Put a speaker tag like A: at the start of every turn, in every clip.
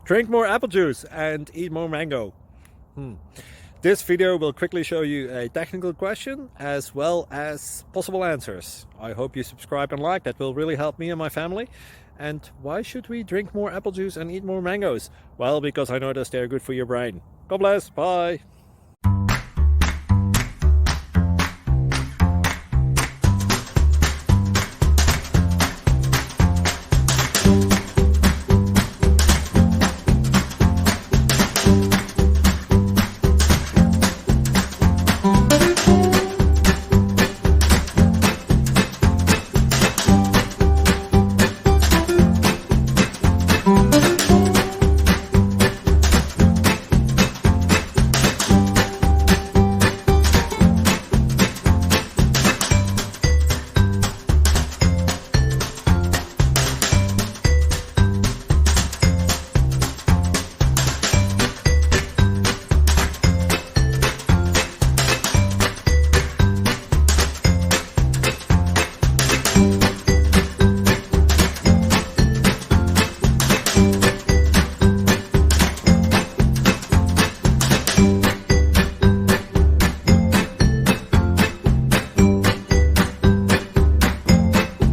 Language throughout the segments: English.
A: Drink more apple juice and eat more mango. This video will quickly show you a technical question as well as possible answers. I hope you subscribe and like, that will really help me and my family. And why should we drink more apple juice and eat more mangoes? Well, because I noticed they're good for your brain. God bless, bye!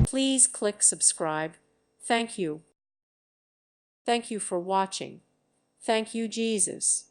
B: Please click subscribe. Thank you. Thank you for watching. Thank you, Jesus.